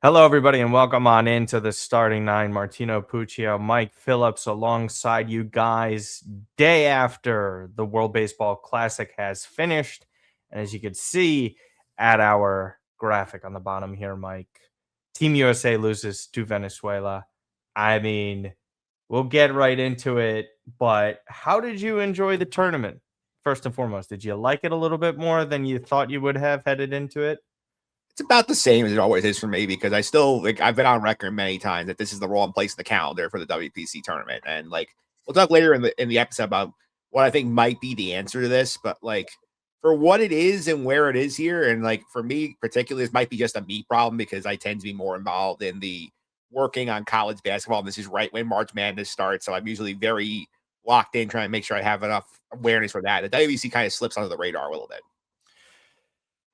Hello, everybody, and welcome on into the starting nine. Martino Puccio, Mike Phillips, alongside you guys, day after the World Baseball Classic has finished. And as you can see at our graphic on the bottom here, Mike, Team USA loses to Venezuela. I mean, we'll get right into it, but how did you enjoy the tournament? First and foremost, did you like it a little bit more than you thought you would have headed into it? It's about the same as it always is for me because I still I've been on record many times that this is the wrong place in the calendar for the WPC tournament. And we'll talk later in the episode about what I think might be the answer to this, but for what it is and where it is here, and for me particularly, this might be just a me problem because I tend to be more involved in the working on college basketball. And this is right when March Madness starts, so I'm usually very locked in trying to make sure I have enough awareness for that. The WBC kind of slips under the radar a little bit.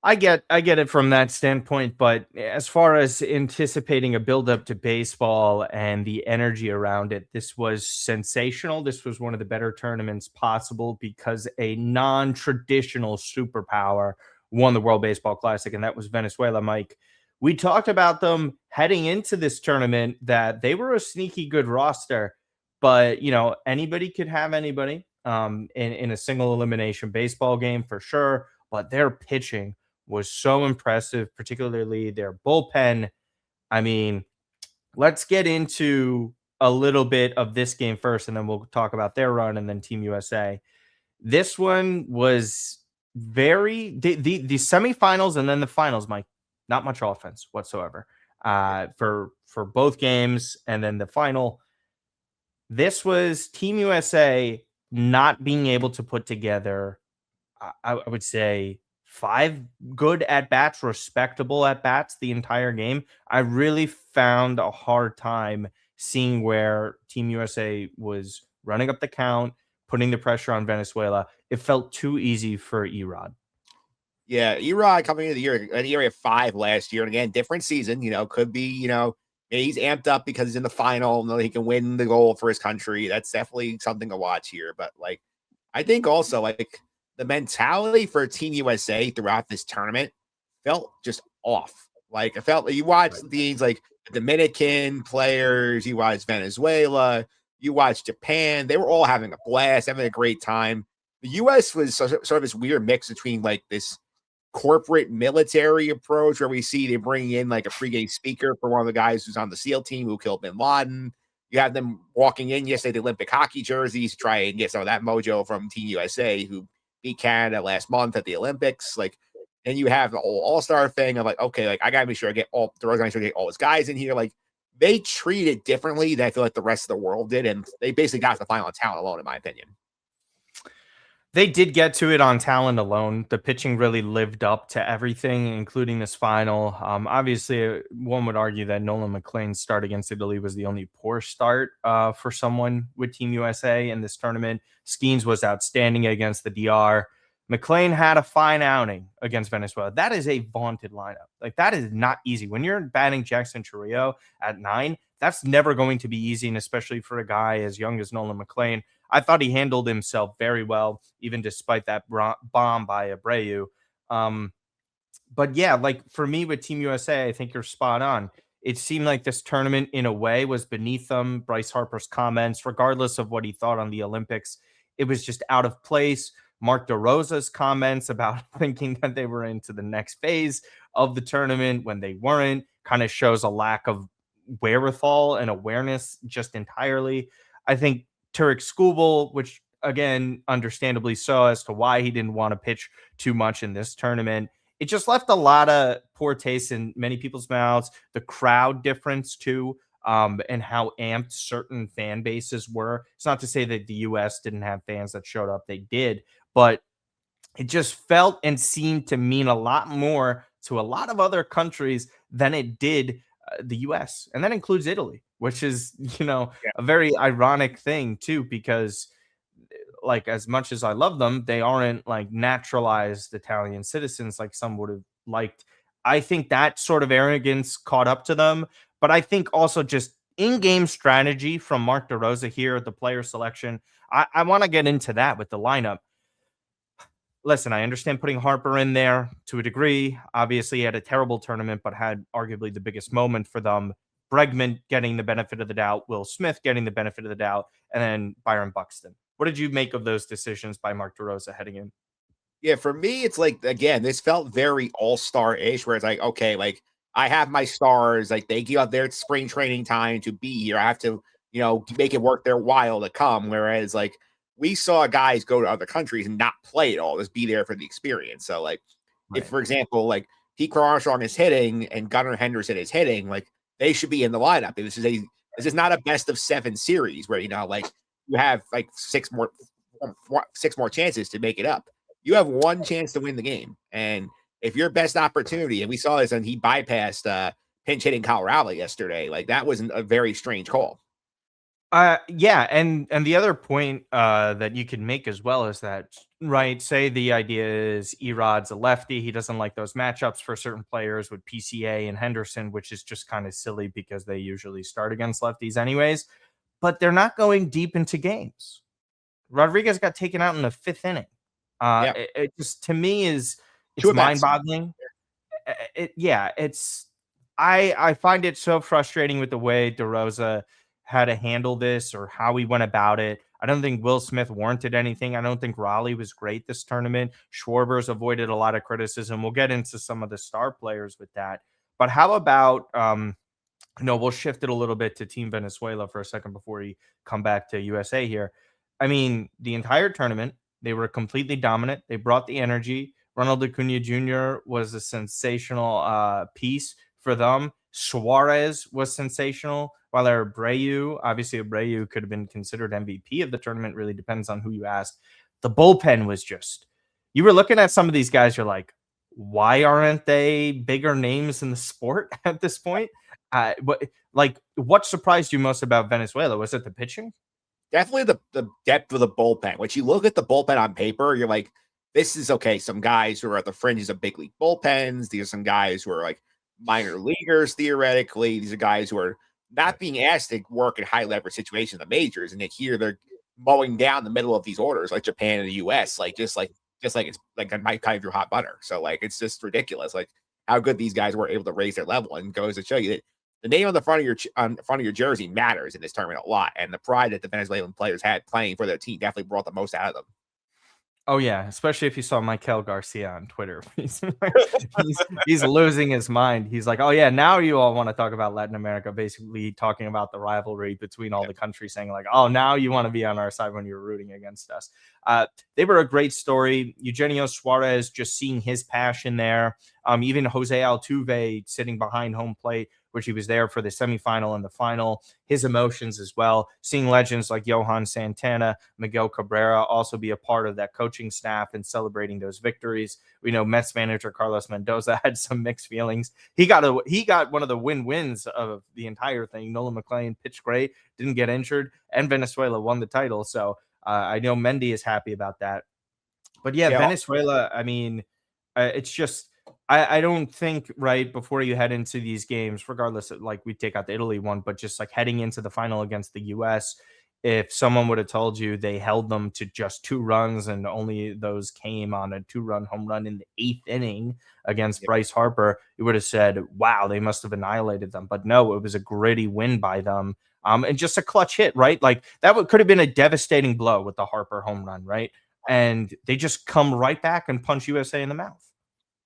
I get it from that standpoint, but as far as anticipating a build up to baseball and the energy around it, this was sensational. This was one of the better tournaments possible because a non-traditional superpower won the World Baseball Classic, and that was Venezuela, Mike. We talked about them heading into this tournament that they were a sneaky good roster, but anybody could have anybody in a single elimination baseball game for sure. But their pitching was so impressive, particularly their bullpen. I mean, let's get into a little bit of this game first, and then we'll talk about their run and then Team USA. This one was the semifinals and then the finals, Mike. Not much offense whatsoever for both games, and then the final. This was Team USA not being able to put together, I would say, five good at bats, respectable at bats the entire game. I really found a hard time seeing where Team USA was running up the count, putting the pressure on Venezuela. It felt too easy for Erod. Yeah, Erod coming into the year, an ERA of 5 last year, and again, different season. Could be, maybe he's amped up because he's in the final, and he can win the gold for his country. That's definitely something to watch here. But I think also the mentality for Team USA throughout this tournament felt just off. Like, I felt like you watch these the Dominican players, you watch Venezuela, you watch Japan. They were all having a blast, having a great time. The U.S. was sort of this weird mix between this corporate military approach where we see they bring in a pregame speaker for one of the guys who's on the SEAL team who killed bin Laden. You have them walking in yesterday, the Olympic hockey jerseys, to try and get some of that mojo from Team USA, who beat Canada last month at the Olympics. And you have the whole all-star thing of okay, I gotta make sure I get all his guys in here. They treat it differently than I feel like the rest of the world did, and they basically got to the final on talent alone, in my opinion. They did get to it on talent alone. The pitching really lived up to everything, including this final. Obviously, one would argue that Nolan McLean's start against Italy was the only poor start for someone with Team USA in this tournament. Skeens was outstanding against the DR. McLean had a fine outing against Venezuela. That is a vaunted lineup. That is not easy. When you're batting Jackson Churrillo at 9, that's never going to be easy, and especially for a guy as young as Nolan McLean. I thought he handled himself very well, even despite that bomb by Abreu. But yeah, for me with Team USA, I think you're spot on. It seemed like this tournament, in a way, was beneath them. Bryce Harper's comments, regardless of what he thought on the Olympics, it was just out of place. Mark DeRosa's comments about thinking that they were into the next phase of the tournament when they weren't kind of shows a lack of wherewithal and awareness just entirely. I think Turek Skubal, which again, understandably so, as to why he didn't want to pitch too much in this tournament. It just left a lot of poor taste in many people's mouths. The crowd difference too, and how amped certain fan bases were. It's not to say that the U.S. didn't have fans that showed up; they did, but it just felt and seemed to mean a lot more to a lot of other countries than it did the US. And that includes Italy, which is, a very ironic thing too, because as much as I love them, they aren't naturalized Italian citizens like some would have liked. I think that sort of arrogance caught up to them, but I think also just in-game strategy from Mark DeRosa here at the player selection. I want to get into that with the lineup. listen, I understand putting Harper in there to a degree. Obviously, he had a terrible tournament, but had arguably the biggest moment for them. Bregman getting the benefit of the doubt, Will Smith getting the benefit of the doubt, and then Byron Buxton. What did you make of those decisions by Mark DeRosa heading in? Yeah, for me, it's like again, this felt very all-star-ish, where it's like, okay, like I have my stars, like they give up their spring training time to be here. I have to, make it worth their while to come. Whereas like we saw guys go to other countries and not play at all, just be there for the experience. So like if, Right. for example, like Pete Armstrong is hitting and Gunnar Henderson is hitting, like they should be in the lineup. This is not a best of 7 series where like you have like six more chances to make it up. You have one chance to win the game. And if your best opportunity, and we saw this, and he bypassed pinch hitting Colorado yesterday, like that was a very strange call. Yeah, and the other point that you can make as well is that, right, say the idea is Erod's a lefty, he doesn't like those matchups for certain players with PCA and Henderson, which is just kind of silly because they usually start against lefties anyways, but they're not going deep into games. Rodriguez got taken out in the 5th inning. Yeah. It just, to me, is Two it's at bats. mind-boggling. Yeah, it's I find it so frustrating with the way DeRosa had to handle this or how he went about it. I don't think Will Smith warranted anything. I don't think Raleigh was great this tournament. Schwarber's avoided a lot of criticism. We'll get into some of the star players with that. But how about no, we'll shift it a little bit to Team Venezuela for a second before we come back to USA here. I mean, the entire tournament, they were completely dominant. They brought the energy. Ronald Acuna Jr. was a sensational piece for them. Suarez was sensational. While Abreu, obviously Abreu could have been considered MVP of the tournament. Really depends on who you ask. The bullpen was just. You were looking at some of these guys. You're like, why aren't they bigger names in the sport at this point? What surprised you most about Venezuela? Was it the pitching? Definitely the depth of the bullpen. When you look at the bullpen on paper, you're like, this is okay. Some guys who are at the fringes of big league bullpens. These are some guys who are like minor leaguers theoretically. These are guys who are not being asked to work in high leverage situations in the majors, and here they're mowing down the middle of these orders like Japan and the U.S. Just like it's like a might kind of your hot butter. So like it's just ridiculous, like how good these guys were able to raise their level, and goes to show you that the name on the front of your jersey matters in this tournament a lot, and the pride that the Venezuelan players had playing for their team definitely brought the most out of them. Oh yeah, especially if you saw Michael Garcia on Twitter. He's losing his mind. He's like, "Oh yeah, now you all want to talk about Latin America," basically talking about the rivalry between all Yeah. the countries, saying like, "Oh, now you want to be on our side when you're rooting against us." They were a great story. Eugenio Suarez, just seeing his passion there. Even Jose Altuve sitting behind home plate, which he was there for the semifinal and the final. His emotions as well. Seeing legends like Johan Santana, Miguel Cabrera also be a part of that coaching staff and celebrating those victories. We know Mets manager Carlos Mendoza had some mixed feelings. He got one of the win-wins of the entire thing. Nolan McLean pitched great, didn't get injured, and Venezuela won the title. So I know Mendy is happy about that. But yeah, Yeah. Venezuela, I mean, it's just I don't think right before you head into these games, regardless of like we take out the Italy one, but just like heading into the final against the US, if someone would have told you they held them to just 2 runs and only those came on a 2-run home run in the 8th inning against Yeah. Bryce Harper, you would have said, wow, they must have annihilated them. But no, it was a gritty win by them. And just a clutch hit, right? Like could have been a devastating blow with the Harper home run, right? And they just come right back and punch USA in the mouth.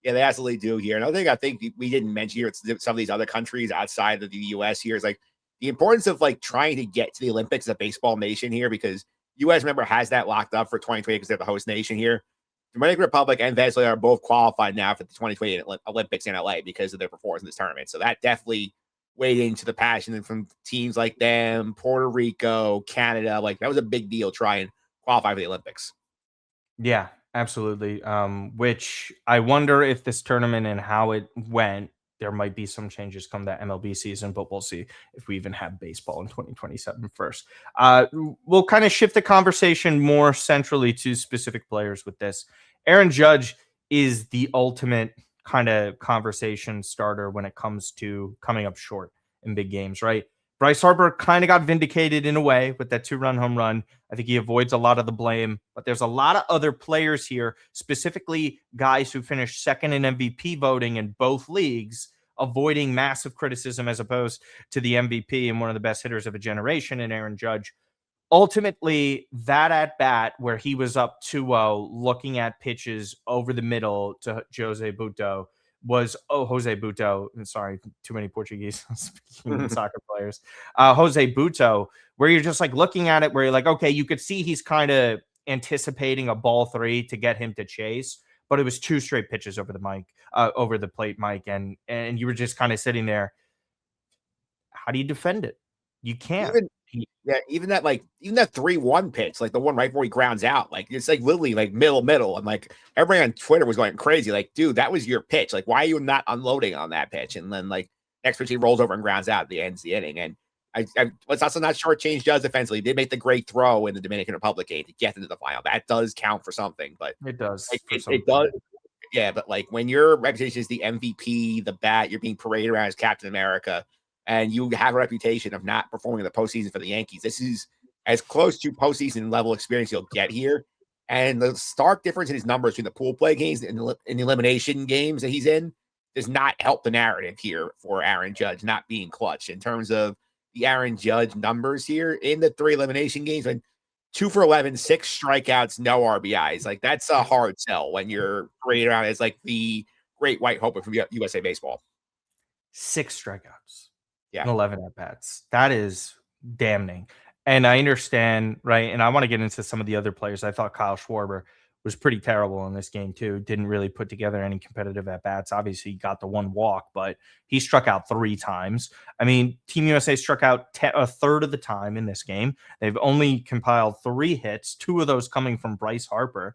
Yeah, they absolutely do here. Another thing I think we didn't mention here, it's some of these other countries outside of the U.S. here is like the importance of like trying to get to the Olympics as a baseball nation here, because U.S. remember has that locked up for 2020 because they're the host nation here. Dominican Republic and Venezuela are both qualified now for the 2020 Olympics in LA because of their performance in this tournament. So that definitely weighed into the passion from teams like them, Puerto Rico, Canada. Like that was a big deal trying to qualify for the Olympics. Yeah, absolutely. Which I wonder if this tournament and how it went, there might be some changes come that MLB season, but we'll see if we even have baseball in 2027 first. We'll kind of shift the conversation more centrally to specific players with this. Aaron Judge is the ultimate kind of conversation starter when it comes to coming up short in big games, right? Bryce Harper kind of got vindicated in a way with that 2-run home run. I think he avoids a lot of the blame, but there's a lot of other players here, specifically guys who finished second in MVP voting in both leagues, avoiding massive criticism as opposed to the MVP and one of the best hitters of a generation in Aaron Judge. Ultimately, that at bat where he was up 2-0, looking at pitches over the middle to Jose Butto was Jose Butto. Sorry, too many Portuguese speaking soccer players. Jose Butto, where you're just like looking at it, where you're like, okay, you could see he's kind of anticipating a ball 3 to get him to chase, but it was 2 straight pitches over the mic, over the plate, Mike, and you were just kind of sitting there. How do you defend it? You can't. Even yeah, even that 3-1 pitch, like the one right before he grounds out, like it's like literally like middle. And like everybody on Twitter was going crazy. Like, dude, that was your pitch. Like, why are you not unloading on that pitch? And then like next pitch he rolls over and grounds out at the end of the inning. And I was also not shortchange Judge defensively. He did make the great throw in the Dominican Republic game to get into the final. That does count for something, but it does. It does. Yeah, but like when your reputation is the MVP, the bat, you're being paraded around as Captain America, and you have a reputation of not performing in the postseason for the Yankees. This is as close to postseason level experience you'll get here. And the stark difference in his numbers between the pool play games and the elimination games that he's in does not help the narrative here for Aaron Judge not being clutch. In terms of the Aaron Judge numbers here in the 3 elimination games, when 2 for 11, 6 strikeouts, no RBIs. Like that's a hard sell when you're paraded around as like the great white hope from USA Baseball. 6 strikeouts. Yeah. And 11 at bats. That is damning. And I understand, right? And I want to get into some of the other players. I thought Kyle Schwarber was pretty terrible in this game, too. Didn't really put together any competitive at bats. Obviously, he got the 1 walk, but he struck out 3 times. I mean, Team USA struck out a third of the time in this game. They've only compiled 3 hits, 2 of those coming from Bryce Harper.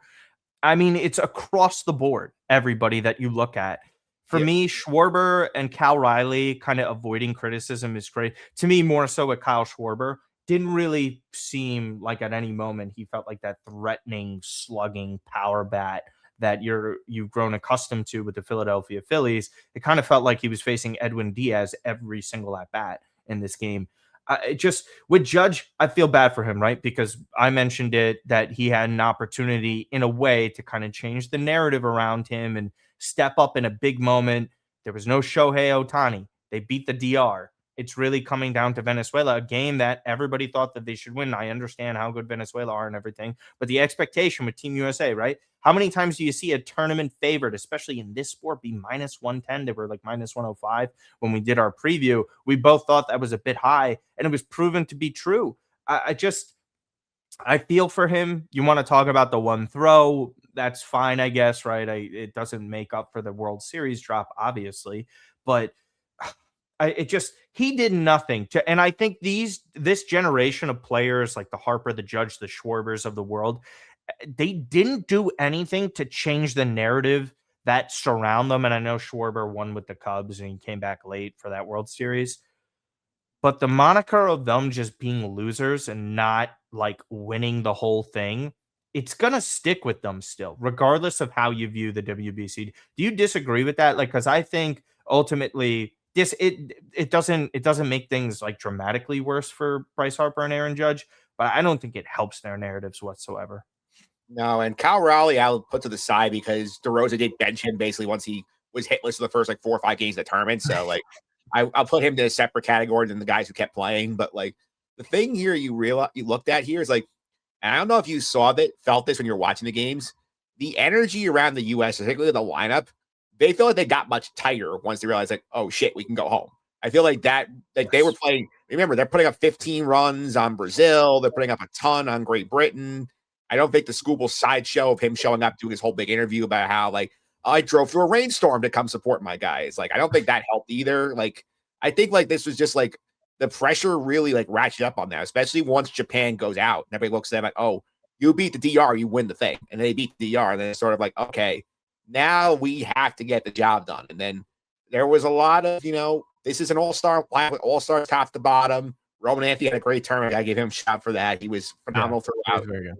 I mean, it's across the board, everybody that you look at. For me, Schwarber and Cal Riley kind of avoiding criticism is great. To me, more so with Kyle Schwarber, didn't really seem like at any moment he felt like that threatening, slugging power bat that you've grown accustomed to with the Philadelphia Phillies. It kind of felt like he was facing Edwin Diaz every single at bat in this game. Just with Judge, I feel bad for him, right? Because I mentioned it that he had an opportunity in a way to kind of change the narrative around him and step up in a big moment. There was no Shohei Ohtani. They beat the DR. It's really coming down to Venezuela, a game that everybody thought that they should win. I understand how good Venezuela are and everything, but the expectation with Team USA, right? How many times do you see a tournament favored, especially in this sport, be minus 110? They were like minus 105 when we did our preview. We both thought that was a bit high, and it was proven to be true. I feel for him. You want to talk about the 1 throw. That's fine, I guess, right? It doesn't make up for the World Series drop, obviously, but he did nothing to, and I think this generation of players like the Harper, the Judge, the Schwarbers of the world, they didn't do anything to change the narrative that surround them. And I know Schwarber won with the Cubs and he came back late for that World Series, but the moniker of them just being losers and not like winning the whole thing, it's going to stick with them still, regardless of how you view the WBC. Do you disagree with that? Like, because I think ultimately it doesn't make things like dramatically worse for Bryce Harper and Aaron Judge, but I don't think it helps their narratives whatsoever. No, and Kyle Raleigh I'll put to the side because DeRosa did bench him basically once he was hitless for the first like 4 or 5 games of the tournament. So like I'll put him to a separate category than the guys who kept playing. But like the thing here you looked at here is like, and I don't know if you felt this when you're watching the games, the energy around the US, particularly the lineup, they feel like they got much tighter once they realized like, oh shit, we can go home. I feel like that, like they were playing, remember, they're putting up 15 runs on Brazil. They're putting up a ton on Great Britain. I don't think the Scooble sideshow of him showing up doing his whole big interview about how like I drove through a rainstorm to come support my guys. Like, I don't think that helped either. Like, I think like this was just like the pressure really like ratcheted up on that, especially once Japan goes out and everybody looks at them like, oh, you beat the DR, you win the thing. And they beat the DR. And then it's sort of like, okay, now we have to get the job done. And then there was a lot of, this is an all-star line with all-stars top to bottom. Roman Anthony had a great tournament. I gave him a shout for that. He was phenomenal throughout. Very good.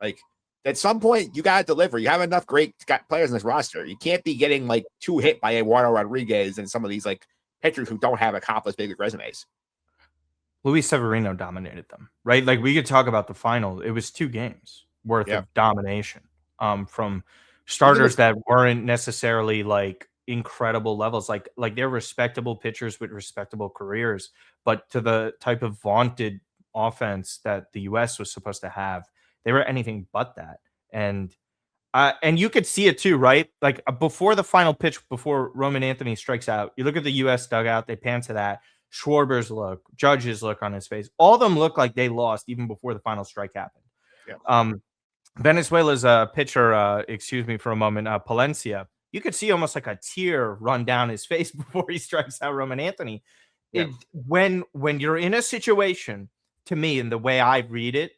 Like at some point, you got to deliver. You have enough great players in this roster. You can't be getting like 2 hit by Eduardo Rodriguez and some of these like pitchers who don't have accomplished big resumes. Luis Severino dominated them, right? Like we could talk about the final. It was 2 games worth Yeah. of domination from Even the starters that weren't necessarily like incredible levels, like they're respectable pitchers with respectable careers, but to the type of vaunted offense that the US was supposed to have, they were anything but that. And you could see it too, right? Like before the final pitch, before Roman Anthony strikes out, you look at the U.S. dugout, they pan to that. Schwarber's look, Judge's look on his face. All of them look like they lost even before the final strike happened. Yeah. Venezuela's pitcher, excuse me for a moment, Palencia, you could see almost like a tear run down his face before he strikes out Roman Anthony. Yeah. When you're in a situation, to me, and the way I read it,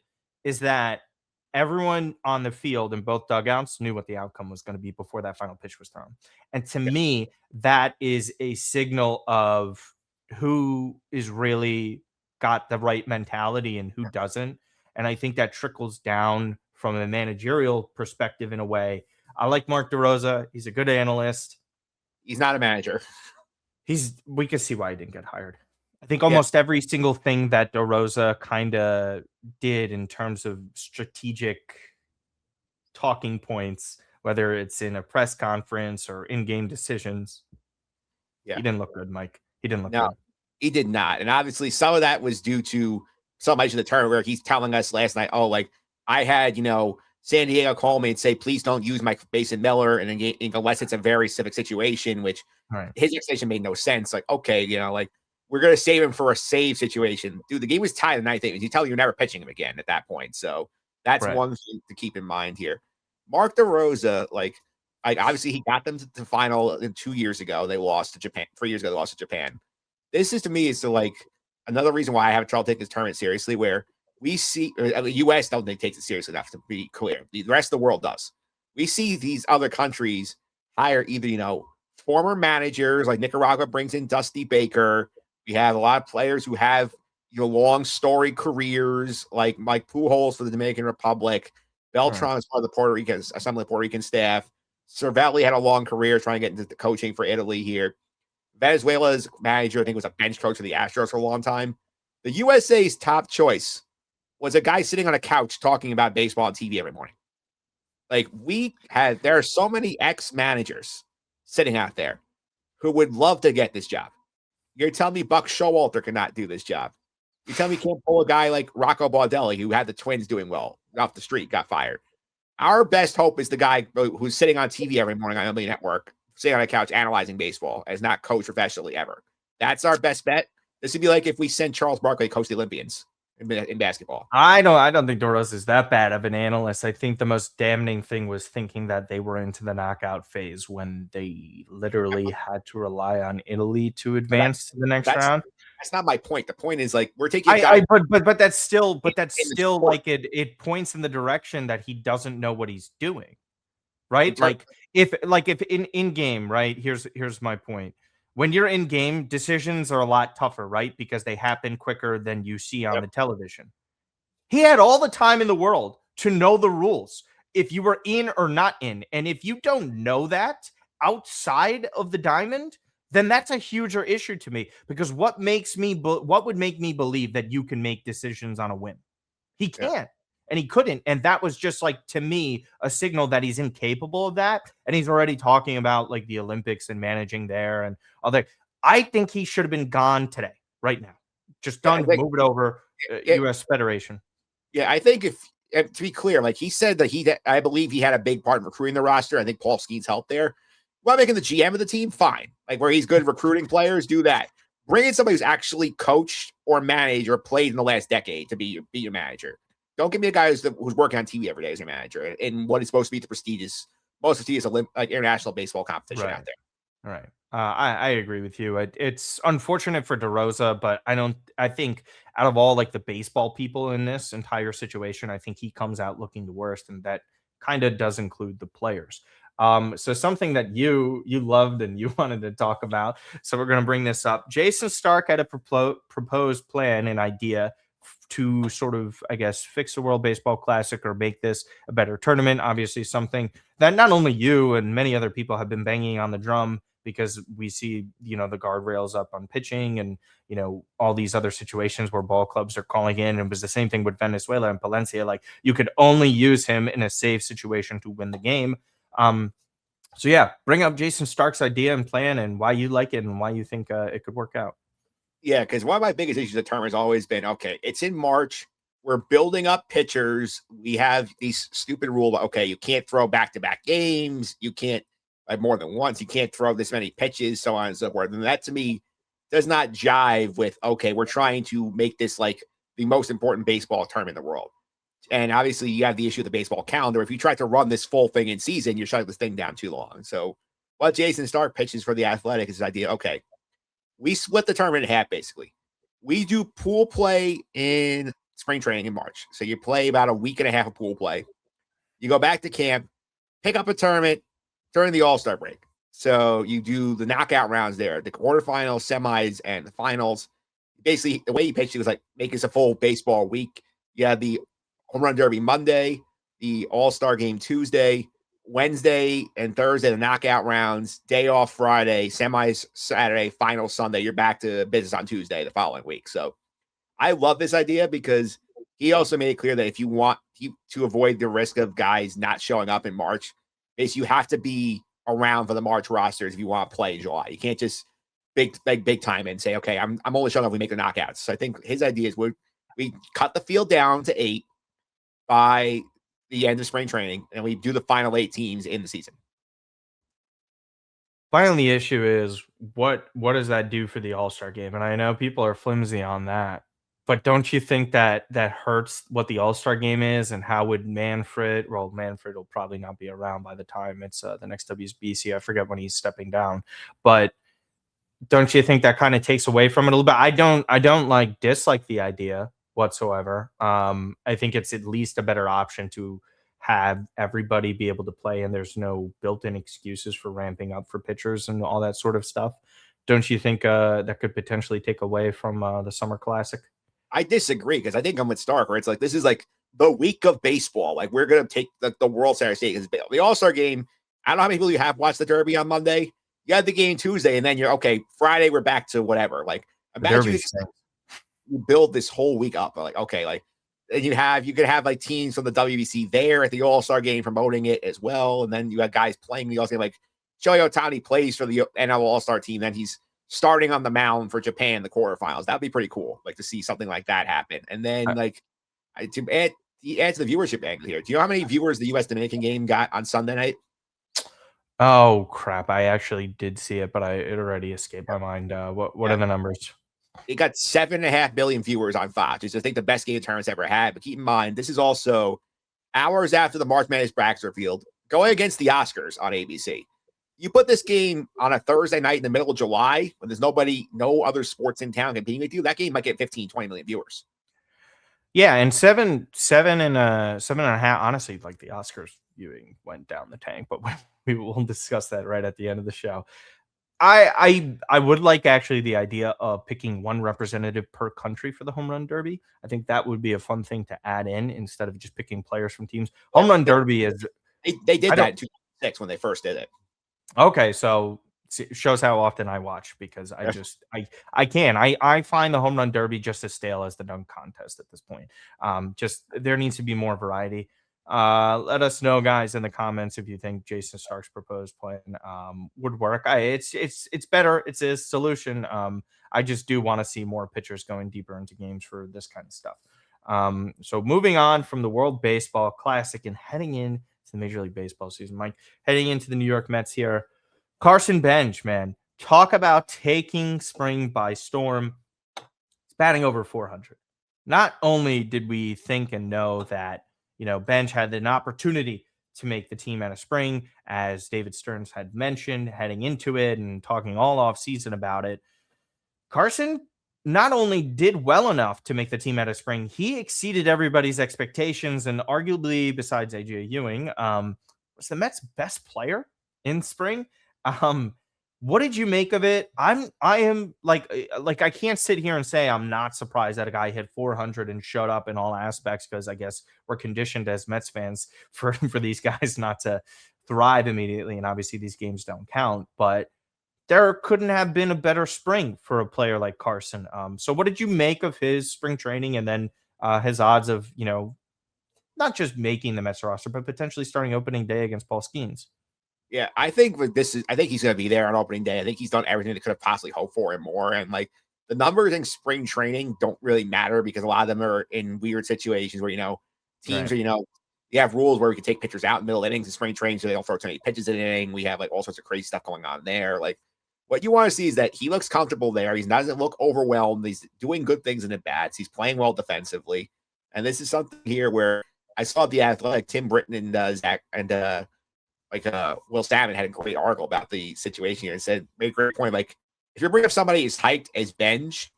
is that everyone on the field in both dugouts knew what the outcome was going to be before that final pitch was thrown. And to me, that is a signal of who is really got the right mentality and who doesn't. And I think that trickles down from a managerial perspective in a way. I like Mark DeRosa. He's a good analyst. He's not a manager. We can see why he didn't get hired. I think almost every single thing that DeRosa kind of did in terms of strategic talking points, whether it's in a press conference or in-game decisions, he didn't look good, Mike. He didn't look good. He did not. And obviously some of that was due to somebody in the tournament where he's telling us last night, oh, like I had, San Diego call me and say, please don't use my Mason Miller. And then unless it's a very civic situation, which his explanation made no sense. Like, okay, like we're going to save him for a save situation. Dude, the game was tied in the ninth inning. You tell you're never pitching him again at that point. So that's one thing to keep in mind here. Mark DeRosa, like obviously he got them to the final 2 years ago. They lost to Japan. 3 years ago, they lost to Japan. This is to me is like another reason why I have trouble taking this tournament seriously, where we see the U.S. don't think takes it seriously enough to be clear. The rest of the world does. We see these other countries hire either, former managers like Nicaragua brings in Dusty Baker. We have a lot of players who have, long storied careers like Mike Pujols for the Dominican Republic. Beltran is part of the Puerto Rican, some of the Puerto Rican staff. Cervelli had a long career trying to get into the coaching for Italy here. Venezuela's manager, I think, was a bench coach for the Astros for a long time. The USA's top choice was a guy sitting on a couch talking about baseball on TV every morning. Like there are so many ex-managers sitting out there who would love to get this job. You're telling me Buck Showalter cannot do this job. You tell me you can't pull a guy like Rocco Baldelli, who had the Twins doing well, off the street, got fired. Our best hope is the guy who's sitting on TV every morning on MLB Network, sitting on a couch analyzing baseball, as not coached professionally ever. That's our best bet. This would be like if we sent Charles Barkley to coach the Olympians in basketball. I don't think DeRosa is that bad of an analyst. I think the most damning thing was thinking that they were into the knockout phase when they literally had to rely on Italy to advance to the next round. That's not my point. The point is like we're taking but that's still like it points in the direction that he doesn't know what he's doing. Right? Like if in game, right? Here's my point. When you're in game, decisions are a lot tougher, right? Because they happen quicker than you see on the television. He had all the time in the world to know the rules, if you were in or not in. And if you don't know that outside of the diamond, then that's a huger issue to me. Because what would make me believe that you can make decisions on a whim? He can't. And he couldn't. And that was just like, to me, a signal that he's incapable of that. And he's already talking about like the Olympics and managing there and other. I think he should have been gone today, right now. Just done, move it over, U.S. Federation. Yeah, I think if to be clear, like he said that I believe he had a big part in recruiting the roster. I think Paul Skeen's helped there. Well, making the GM of the team, fine. Like where he's good recruiting players, do that. Bring in somebody who's actually coached or managed or played in the last decade to be your manager. Don't give me a guy who's working on TV every day as your manager in what is supposed to be the most prestigious like international baseball competition out there. All right. I agree with you. It's unfortunate for DeRosa, but I think out of all like the baseball people in this entire situation, I think he comes out looking the worst, and that kind of does include the players. So something that you loved and you wanted to talk about. So we're going to bring this up. Jason Stark had a proposed plan and idea to sort of, I guess, fix the World Baseball Classic or make this a better tournament. Obviously something that not only you and many other people have been banging on the drum because we see, the guardrails up on pitching and, all these other situations where ball clubs are calling in. It was the same thing with Venezuela and Palencia. Like, you could only use him in a safe situation to win the game. So yeah, bring up Jason Stark's idea and plan and why you like it and why you think it could work out. Yeah, because one of my biggest issues with the term has always been, okay, it's in March. We're building up pitchers. We have these stupid rule. Okay, you can't throw back-to-back games. You can't like more than once. You can't throw this many pitches, so on and so forth. And that to me does not jive with, okay, we're trying to make this like the most important baseball tournament in the world. And obviously, you have the issue of the baseball calendar. If you try to run this full thing in season, you're shutting this thing down too long. So, what Jason Stark pitches for the Athletic is the idea. Okay, we split the tournament in half. Basically, we do pool play in spring training in March. So you play about a week and a half of pool play. You go back to camp, pick up a tournament during the All-Star break. So you do the knockout rounds there, the quarterfinals, semis, and the finals. Basically, the way you pitch it was like make this a full baseball week. You have the Home Run Derby Monday, the All-Star Game Tuesday, Wednesday and Thursday, the knockout rounds, day off Friday, semis Saturday, final Sunday. You're back to business on Tuesday the following week. So I love this idea because he also made it clear that if you want to avoid the risk of guys not showing up in March, basically you have to be around for the March rosters if you want to play in July. You can't just big time and say, okay, I'm only showing up if we make the knockouts. So I think his idea is we cut the field down to 8 by the end of spring training, and we do the final 8 teams in the season. Finally, the issue is what does that do for the All-Star game? And I know people are flimsy on that, but don't you think that that hurts what the All-Star game is? And how would Manfred? Well, Manfred will probably not be around by the time it's the next WBC. I forget when he's stepping down, but don't you think that kind of takes away from it a little bit? I don't like dislike the idea whatsoever. I think it's at least a better option to have everybody be able to play, and there's no built-in excuses for ramping up for pitchers and all that sort of stuff. Don't you think that could potentially take away from the Summer Classic? I disagree because I think I'm with Stark, where it's like this is like the week of baseball. Like we're gonna take the World Series stage. The All-Star game. I don't know how many people you have watched the Derby on Monday. You had the game Tuesday, and then you're okay. Friday, we're back to whatever. Like imagine you build this whole week up. Like okay, like and you could have like teams from the WBC there at the All-Star game promoting it as well, and then you have guys playing the All-Star game. Like Shohei Ohtani plays for the NL All-Star team, then he's starting on the mound for Japan in the quarterfinals. That'd be pretty cool, like to see something like that happen. And then like to add to the viewership angle here. Do you know how many viewers the U.S. Dominican game got on Sunday night? Oh crap! I actually did see it, but it already escaped my mind. What are the numbers? It got 7.5 billion viewers on Fox. It's I think the best game the tournament's ever had. But keep in mind, this is also hours after the March Madness brackets are revealed, going against the Oscars on ABC. You put this game on a Thursday night in the middle of July when there's no other sports in town competing with you, that game might get 15, 20 million viewers. Yeah, and seven and 7.5. Honestly, like the Oscars viewing went down the tank, but we will discuss that right at the end of the show. I would like actually the idea of picking one representative per country for the Home Run Derby. I think that would be a fun thing to add in instead of just picking players from teams. Home Run Derby is they did that in 2006 when they first did it. Okay, so it shows how often I watch because I find the Home Run Derby just as stale as the dunk contest at this point. Just there needs to be more variety. Let us know, guys, in the comments if you think Jason Stark's proposed plan would work. It's better. It's a solution. I just do want to see more pitchers going deeper into games for this kind of stuff. So moving on from the World Baseball Classic and heading in to the Major League Baseball season, Mike, heading into the New York Mets here. Carson Bench, man, talk about taking spring by storm. It's batting over 400. Not only did we think and know that, Bench had an opportunity to make the team out of spring, as David Stearns had mentioned heading into it and talking all off season about it. Carson not only did well enough to make the team out of spring, he exceeded everybody's expectations and arguably, besides AJ Ewing, was the Mets' best player in spring. What did you make of it? I am like I can't sit here and say I'm not surprised that a guy hit 400 and showed up in all aspects, because I guess we're conditioned as Mets fans for these guys not to thrive immediately, and obviously these games don't count. But there couldn't have been a better spring for a player like Carson. So what did you make of his spring training and then his odds of, not just making the Mets roster, but potentially starting opening day against Paul Skeens? Yeah, I think with this is I think he's gonna be there on opening day. I think he's done everything that could have possibly hoped for and more. And like the numbers in spring training don't really matter because a lot of them are in weird situations where teams Right. are you have rules where we can take pitchers out in middle innings in spring training so they don't throw too many pitches in an inning. We have like all sorts of crazy stuff going on there. Like what you want to see is that he looks comfortable there. He doesn't look overwhelmed. He's doing good things in the bats. He's playing well defensively. And this is something here where I saw the Athletic, Tim Britton and Zach and Will Salmon had a great article about the situation here and made a great point. Like, if you bring up somebody as hyped as Benj,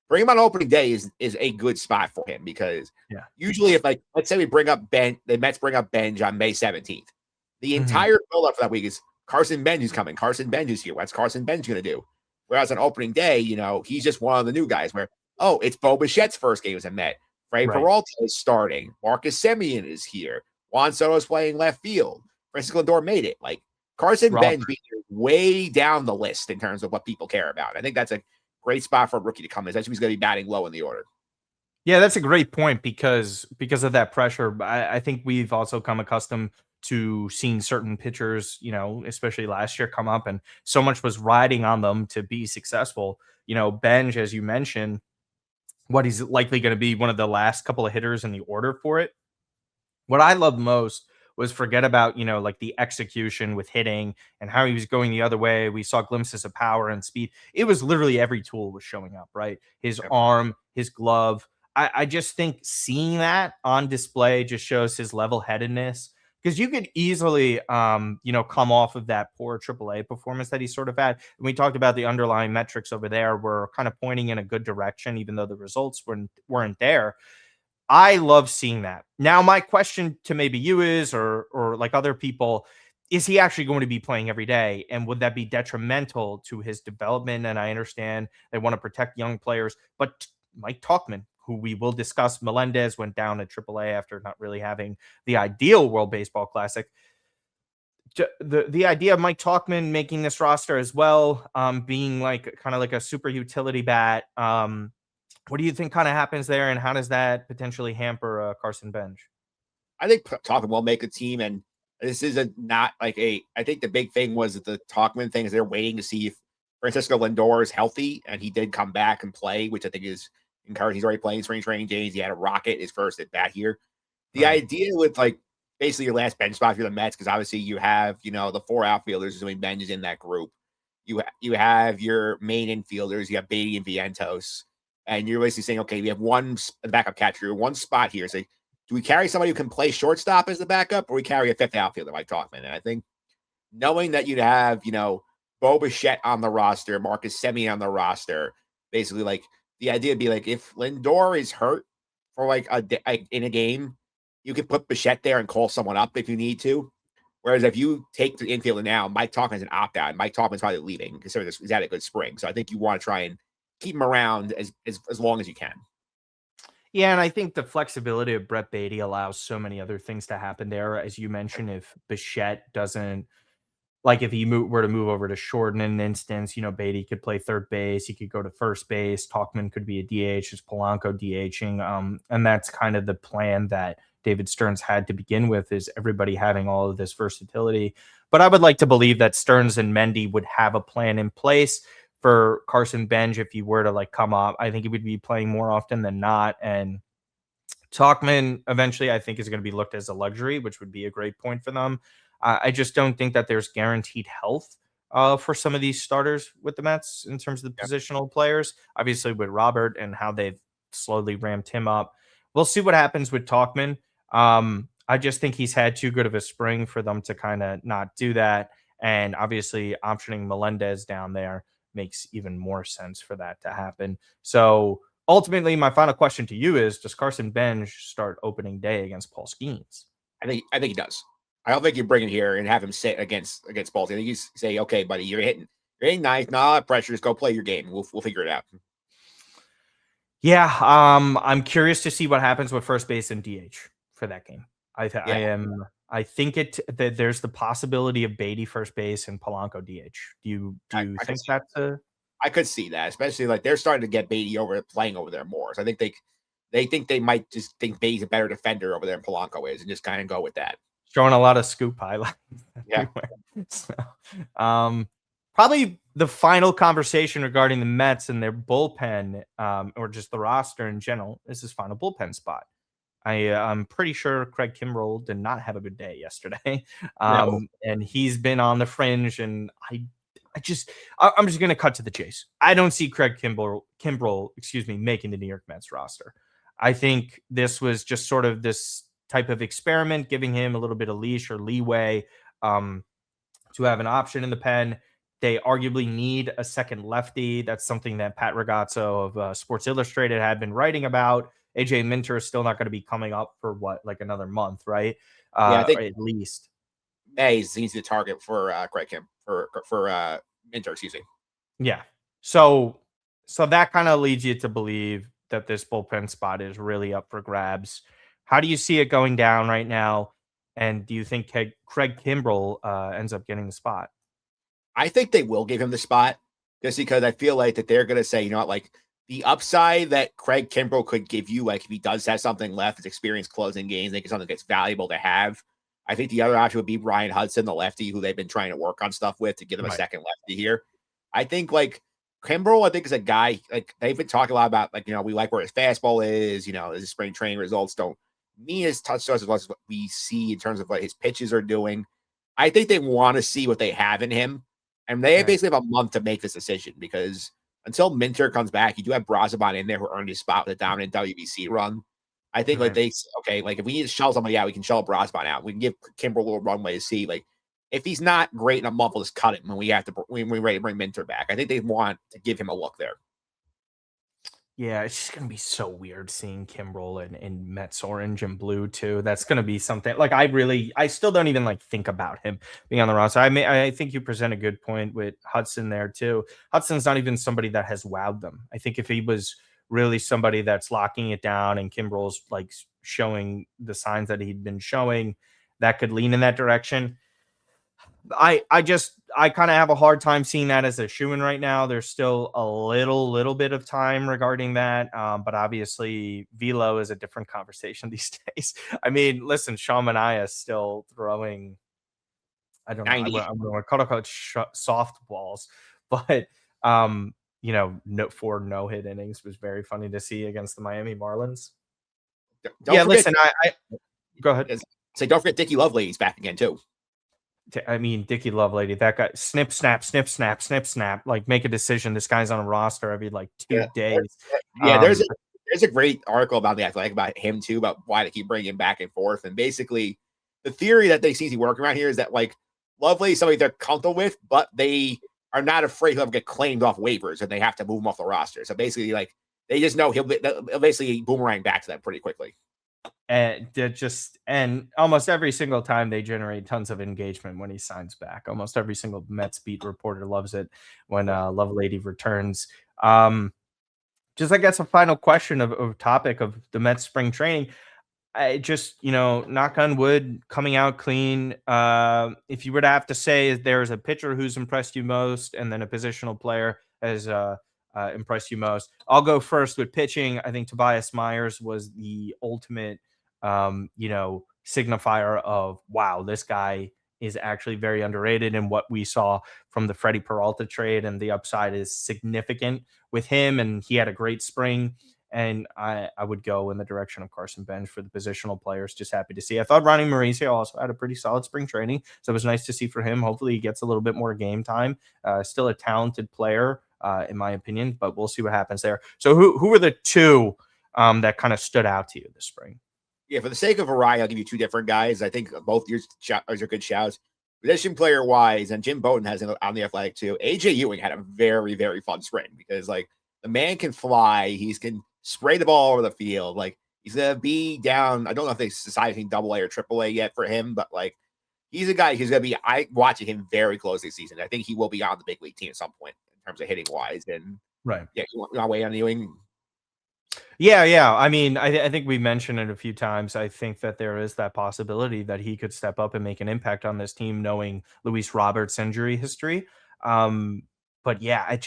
bring him on opening day is a good spot for him because Yeah. usually if like let's say we bring up the Mets bring up Benj on May 17th, the Mhm. entire build up for that week is Carson Benj is coming. Carson Benj is here. What's Carson Benj going to do? Whereas on opening day, he's just one of the new guys where, oh, it's Bo Bichette's first game as a Met. Freddy Right. Peralta is starting. Marcus Semien is here. Juan Soto is playing left field. Francisco Lindor made it. Like Carson Robert. Benj being way down the list in terms of what people care about. I think that's a great spot for a rookie to come in, especially if he's going to be batting low in the order. Yeah, that's a great point because of that pressure. I think we've also come accustomed to seeing certain pitchers, especially last year, come up and so much was riding on them to be successful. Benj, as you mentioned, what he's likely going to be one of the last couple of hitters in the order for it. What I loved most was forget about, like the execution with hitting and how he was going the other way. We saw glimpses of power and speed. It was literally every tool was showing up, right? His Yep. arm, his glove. I just think seeing that on display just shows his level headedness because you could easily, come off of that poor AAA performance that he sort of had. And we talked about the underlying metrics over there were kind of pointing in a good direction, even though the results weren't there. I love seeing that. Now, my question to maybe you is, or like other people, is he actually going to be playing every day? And would that be detrimental to his development? And I understand they want to protect young players, but Mike Talkman, who we will discuss, Melendez went down to AAA after not really having the ideal World Baseball Classic. The idea of Mike Talkman making this roster as well, being like kind of like a super utility bat. What do you think kind of happens there, and how does that potentially hamper Carson Bench? I think Talkman will make a team, and this is not like a. I think the big thing was that the Talkman thing is they're waiting to see if Francisco Lindor is healthy, and he did come back and play, which I think is encouraging. He's already playing spring training games. He had a rocket his first at bat here. The Right. idea with like basically your last bench spot for the Mets, because obviously you have the four outfielders doing benches in that group. You have your main infielders. You have Beatty and Vientos, and you're basically saying, okay, we have one backup catcher, one spot here. So do we carry somebody who can play shortstop as the backup, or we carry a fifth outfielder like Talkman? And I think knowing that you'd have, Bo Bichette on the roster, Marcus Semien on the roster, basically like the idea would be like if Lindor is hurt for like in a game, you can put Bichette there and call someone up if you need to. Whereas if you take the infielder now, Mike Talkman's an opt out. Mike Talkman's probably leaving because he's had a good spring. So I think you want to try and keep him around as long as you can. Yeah, and I think the flexibility of Brett Beatty allows so many other things to happen there. As you mentioned, if Bichette doesn't like if he were to move over to short in an instance, Beatty could play third base. He could go to first base. Talkman could be a DH. Is Polanco DHing? And that's kind of the plan that David Stearns had to begin with is everybody having all of this versatility. But I would like to believe that Stearns and Mendy would have a plan in place for Carson Bench if he were to like come up. I think he would be playing more often than not. And Talkman eventually, I think, is going to be looked as a luxury, which would be a great point for them. I just don't think that there's guaranteed health for some of these starters with the Mets in terms of the Yeah. positional players. Obviously, with Robert and how they've slowly ramped him up, we'll see what happens with Talkman. I just think he's had too good of a spring for them to kind of not do that. And obviously, optioning Melendez down there makes even more sense for that to happen. So ultimately, my final question to you is: does Carson Bench start opening day against Paul Skeens? I think he does. I don't think you bring him here and have him sit against Baltimore. I think you say, okay, buddy, you're hitting nice, not a lot of pressure. Just go play your game. We'll figure it out. Yeah, I'm curious to see what happens with first base and DH for that game. I th- I Yeah, am I think that there's the possibility of Beatty first base and Polanco DH. Do you I could think see that's a I could see that, especially like they're starting to get Beatty over playing over there more. So I think they think they might just think Beatty's a better defender over there than Polanco is, and just kind of go with that. showing a lot of scoop highlights Yeah, everywhere? So, um, probably the final conversation regarding the Mets and their bullpen, or just the roster in general, is his final bullpen spot. I'm pretty sure Craig Kimbrell did not have a good day yesterday, no, and he's been on the fringe. And I'm just gonna cut to the chase. I don't see Kimbrell, excuse me, making the New York Mets roster. I think this was just sort of this type of experiment, giving him a little bit of leash or leeway, um, to have an option in the pen. They arguably need a second lefty. That's something that Pat Ragazzo of Sports Illustrated had been writing about. AJ Minter is still not going to be coming up for what, like another month, right? yeah, I think Or at least. he's the target for Craig Kim for Minter, excuse me. Yeah. So that kind of leads you to believe that this bullpen spot is really up for grabs. How do you see it going down right now? And do you think Craig Kimbrell ends up getting the spot? I think they will give him the spot just because I feel like that they're going to say, you know what, like the upside that Craig Kimbrell could give you, like if he does have something left, his experience closing games, I think it's something that's valuable to have. I think the other option would be Ryan Hudson, the lefty, who they've been trying to work on stuff with to give them a Right. second lefty here. I think like Kimbrell, I think is a guy like they've been talking a lot about, like, you know, we like where his fastball is, you know, his spring training results don't mean his touch as much as what we see in terms of what his pitches are doing. I think they want to see what they have in him, and they Right. basically have a month to make this decision because until Minter comes back, you do have Brazaban in there who earned his spot with a dominant WBC run. I think like Right. okay, like if we need to shell somebody out, we can shell Brazaban out. We can give Kimber a little runway to see like if he's not great in a month, we'll just cut him when we have to when we're ready to bring Minter back. I think they want to give him a look there. Yeah, it's just gonna be so weird seeing Kimbrel in Mets orange and blue too. That's gonna be something like I still don't even like think about him being on the roster. I think you present a good point with Hudson there too. Hudson's not even somebody that has wowed them. I think if he was really somebody that's locking it down and Kimbrel's like showing the signs that he'd been showing, that could lean in that direction. I kind of have a hard time seeing that as a shoe-in right now. There's still a little bit of time regarding that, but obviously velo is a different conversation these days. I mean, listen, Sean Manaea is still throwing. I don't know. I 90. want to call it softballs, but um, four no hit innings was very funny to see against the Miami Marlins. Don't Yeah, forget listen, I go ahead. say don't forget Dickie Lovelady's back again too. I mean, Dickie Lovelady, that guy, snip, snap, snip, snap, snip, snap. Like, make a decision. This guy's on a roster every like 2 days. Yeah, Um, there's a great article about the Athletic about him too, about why they keep bringing him back and forth. And basically, the theory that they seem to be working around here is that like Lovely is somebody they're comfortable with, but they are not afraid he'll get claimed off waivers and they have to move him off the roster. So basically, like they just know he'll basically boomerang back to them pretty quickly. and almost every single time they generate tons of engagement when he signs back. Almost every single Mets beat reporter loves it when Lovelady returns. Just I guess a final question of topic of the Mets spring training. I just, knock on wood, coming out clean. If you were to have to say there's a pitcher who's impressed you most, and then a positional player has impressed you most, I'll go first with pitching. I think Tobias Myers was the ultimate, signifier of wow, this guy is actually very underrated. And what we saw from the Freddie Peralta trade and the upside is significant with him. And he had a great spring. And I would go in the direction of Carson Bench for the positional players. Just happy to see. I thought Ronnie Mauricio also had a pretty solid spring training, so it was nice to see for him. Hopefully, he gets a little bit more game time. Still a talented player, in my opinion, but we'll see what happens there. So, who were the two that kind of stood out to you this spring? Yeah, for the sake of variety, I'll give you two different guys. I think both yours are good shouts. Position player wise, and Jim Bowden has it on the Athletic too. AJ Ewing had a very, very fun spring because like the man can fly. He can spray the ball over the field. Like he's gonna be down. I don't know if they decided anything double A or triple A yet for him, but like he's a guy who's gonna be watching him very closely this season. I think he will be on the big league team at some point in terms of hitting wise. And Right. yeah, you want to weigh on Ewing? Yeah. I mean, I think we mentioned it a few times. I think that there is that possibility that he could step up and make an impact on this team, knowing Luis Roberts' injury history. Um, but yeah,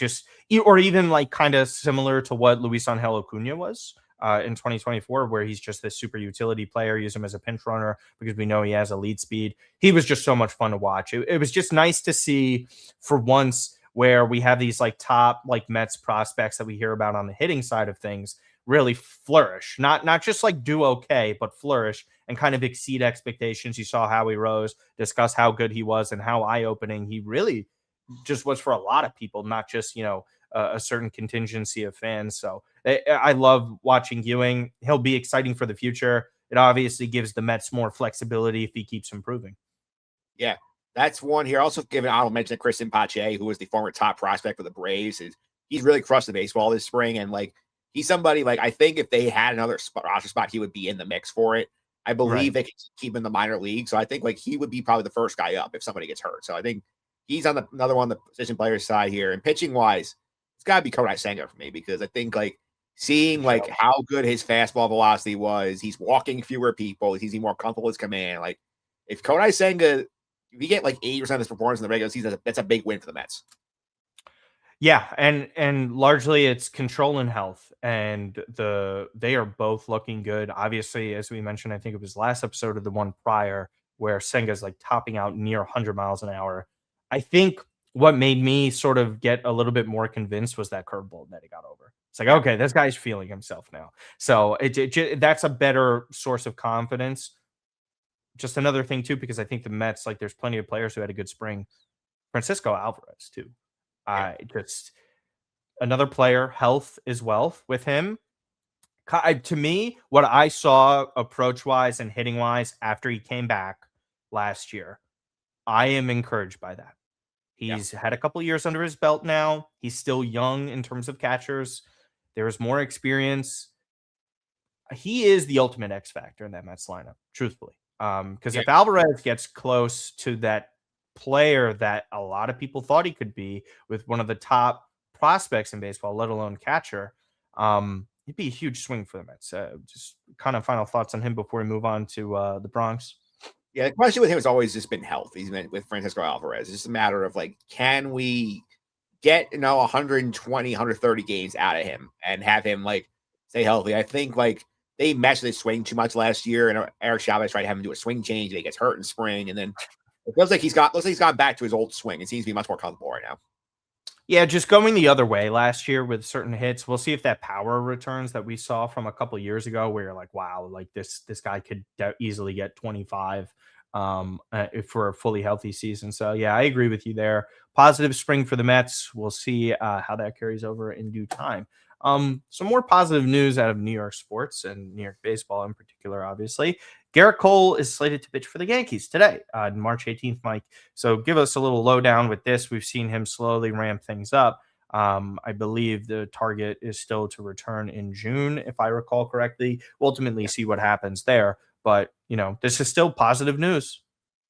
or even like kind of similar to what Luis Angel Acuna was in 2024, where he's just this super utility player. Use him as a pinch runner because we know he has elite speed. He was just so much fun to watch. It was just nice to see for once where we have these like top like Mets prospects that we hear about on the hitting side of things really flourish. Not just like do okay, but flourish and kind of exceed expectations. You saw Howie Rose discuss how good he was and how eye-opening he really just was for a lot of people, not just, a certain contingency of fans. So I love watching Ewing. He'll be exciting for the future. It obviously gives the Mets more flexibility if he keeps improving. Yeah, that's one here. Also, given honorable mention to Christian Pache, who was the former top prospect for the Braves, he's really crushed the baseball this spring, and like he's somebody like I think if they had another roster spot, he would be in the mix for it. I believe Right. they can keep him in the minor league, so I think like he would be probably the first guy up if somebody gets hurt. So I think he's on another one on the position player side here. And pitching wise, it's got to be Kodai Senga for me because I think like seeing like Sure. how good his fastball velocity was, he's walking fewer people, he's more comfortable with his command. Like if Kodai Senga if you get like 80% of his performance in the regular season, that's a big win for the Mets. Yeah, and largely it's control and health, and they are both looking good. Obviously, as we mentioned, I think it was last episode of the one prior where Senga's like topping out near 100 miles an hour. I think what made me sort of get a little bit more convinced was that curveball that he got over. It's like, Yeah. okay, this guy's feeling himself now. So that's a better source of confidence. Just another thing too, because I think the Mets, like, there's plenty of players who had a good spring. Francisco Alvarez too. Yeah. I just another player, health is wealth with him. To me, what I saw approach wise and hitting wise after he came back last year, I am encouraged by that. Yeah. He's had a couple years under his belt now. He's still young in terms of catchers. There is more experience. He is the ultimate X factor in that Mets lineup, truthfully. Because Yeah. if Alvarez gets close to that player that a lot of people thought he could be with one of the top prospects in baseball, let alone catcher, it'd be a huge swing for the Mets. Just kind of final thoughts on him before we move on to the Bronx. Yeah. The question with him has always just been health. He's been with Francisco Alvarez. It's just a matter of like, can we get 120, 130 games out of him and have him like stay healthy? I think like they messed with his swing too much last year, and Eric Chavez tried to have him do a swing change, and he gets hurt in spring, and then it feels like he's gone back to his old swing. It seems to be much more comfortable right now. Yeah, just going the other way last year with certain hits. We'll see if that power returns that we saw from a couple years ago, where you're like, wow, like this guy could easily get 25 for a fully healthy season. So yeah, I agree with you there. Positive spring for the Mets. We'll see how that carries over in due time. Some more positive news out of New York sports and New York baseball in particular, obviously. Garrett Cole is slated to pitch for the Yankees today, March 18th, Mike. So give us a little lowdown with this. We've seen him slowly ramp things up. I believe the target is still to return in June, if I recall correctly. We'll ultimately Yeah. see what happens there. But, this is still positive news.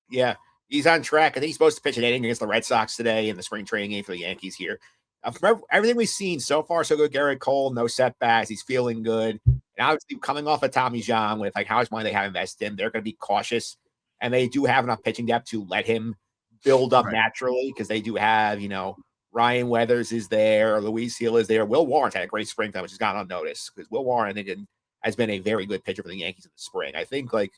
Yeah, he's on track. I think he's supposed to pitch an inning against the Red Sox today in the spring training game for the Yankees here. From everything we've seen so far, so good. Gerrit Cole, no setbacks. He's feeling good. And obviously, coming off of Tommy John with like how much money they have invested in, they're going to be cautious, and they do have enough pitching depth to let him build up Right. naturally because they do have Ryan Weathers is there, Luis Hill is there. Will Warren's had a great springtime, which has gone unnoticed because Will Warren, I think, has been a very good pitcher for the Yankees in the spring. I think like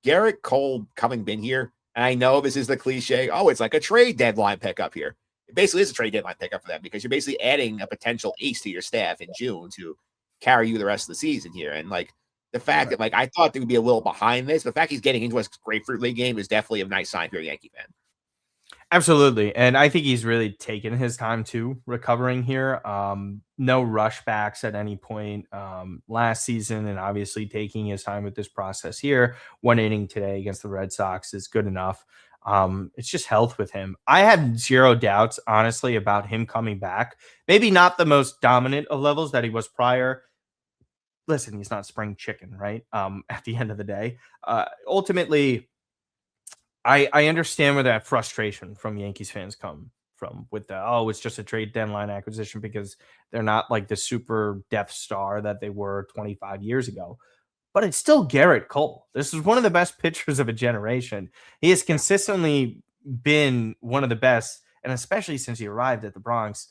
Gerrit Cole coming in here, and I know this is the cliche. Oh, it's like a trade deadline pickup here. It basically is a trade deadline pickup for them because you're basically adding a potential ace to your staff in June to carry you the rest of the season here. And like the fact Right. that like I thought they would be a little behind this, the fact he's getting into a grapefruit league game is definitely a nice sign for a Yankee fan. Absolutely. And I think he's really taken his time too, recovering here. No rush backs at any point last season, and obviously taking his time with this process here. One inning today against the Red Sox is good enough. It's just health with him. I had zero doubts, honestly, about him coming back. Maybe not the most dominant of levels that he was prior. Listen, he's not spring chicken, right? At the end of the day, ultimately, I understand where that frustration from Yankees fans come from with the, oh, it's just a trade deadline acquisition because they're not like the super Death Star that they were 25 years ago. But it's still Gerrit Cole. This is one of the best pitchers of a generation. He has Yeah. consistently been one of the best, and especially since he arrived at the Bronx.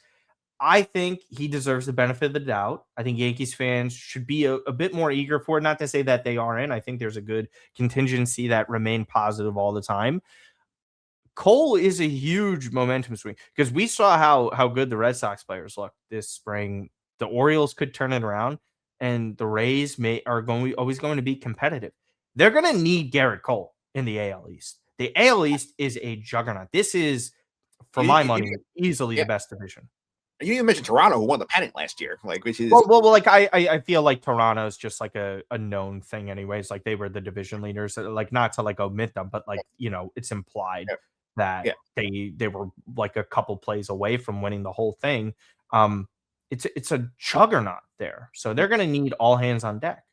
I think he deserves the benefit of the doubt. I think Yankees fans should be a bit more eager for it. Not to say that they aren't. I think there's a good contingency that remain positive all the time. Cole is a huge momentum swing because we saw how good the Red Sox players look this spring. The Orioles could turn it around, and the Rays are always going to be competitive. They're going to need Gerrit Cole in the AL East. The AL East is a juggernaut. This is, for my money, easily Yeah. the best division. You even mentioned Toronto, who won the pennant last year, like which is Like I feel like Toronto's just like a known thing, anyways. Like they were the division leaders. Like not to like omit them, but like it's implied yeah, that yeah, they were like a couple plays away from winning the whole thing. It's a juggernaut there, so they're gonna need all hands on deck.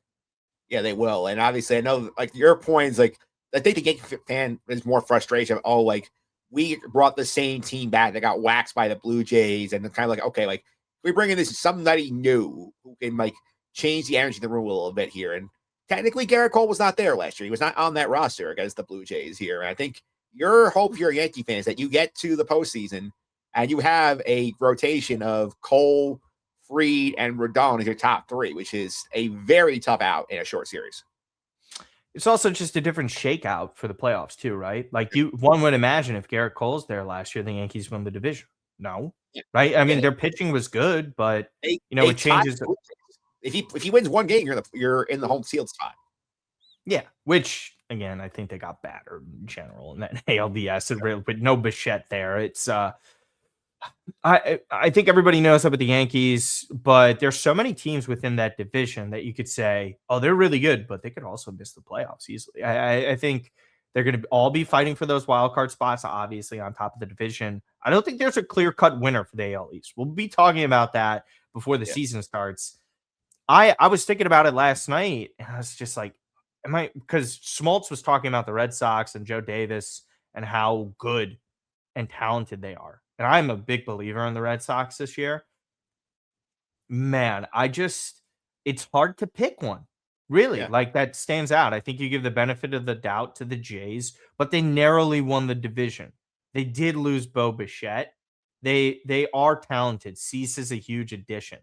yeah, they will. And obviously, I know like your points, like I think the Yankee fan is more frustration. Oh, like we brought the same team back that got waxed by the Blue Jays, and kind of like, okay, like we bring in this somebody new who can like change the energy in the room a little bit here. And technically, Gerrit Cole was not there last year; he was not on that roster against the Blue Jays here. And I think your hope, if you're a Yankee fans, that you get to the postseason and you have a rotation of Cole, Fried, and Rodon as your top three, which is a very tough out in a short series. It's also just a different shakeout for the playoffs too, right? Like one would imagine if Gerrit Cole's there last year, the Yankees won the division. No, Yeah. right? I mean, Yeah, their pitching was good, but they it changes. if he wins one game, you're in the home field spot. Yeah, which again, I think they got battered in general in that ALDS, but no Bichette there. It's I think everybody knows about the Yankees, but there's so many teams within that division that you could say, oh, they're really good, but they could also miss the playoffs easily. I think they're going to all be fighting for those wild card spots, obviously on top of the division. I don't think there's a clear cut winner for the AL East. We'll be talking about that before the season starts. I was thinking about it last night, and I was just like, because Smoltz was talking about the Red Sox and Joe Davis and how good and talented they are. And I'm a big believer in the Red Sox this year. Man, it's hard to pick one. Really, Yeah, like that stands out. I think you give the benefit of the doubt to the Jays, but they narrowly won the division. They did lose Bo Bichette. They are talented. Cease is a huge addition.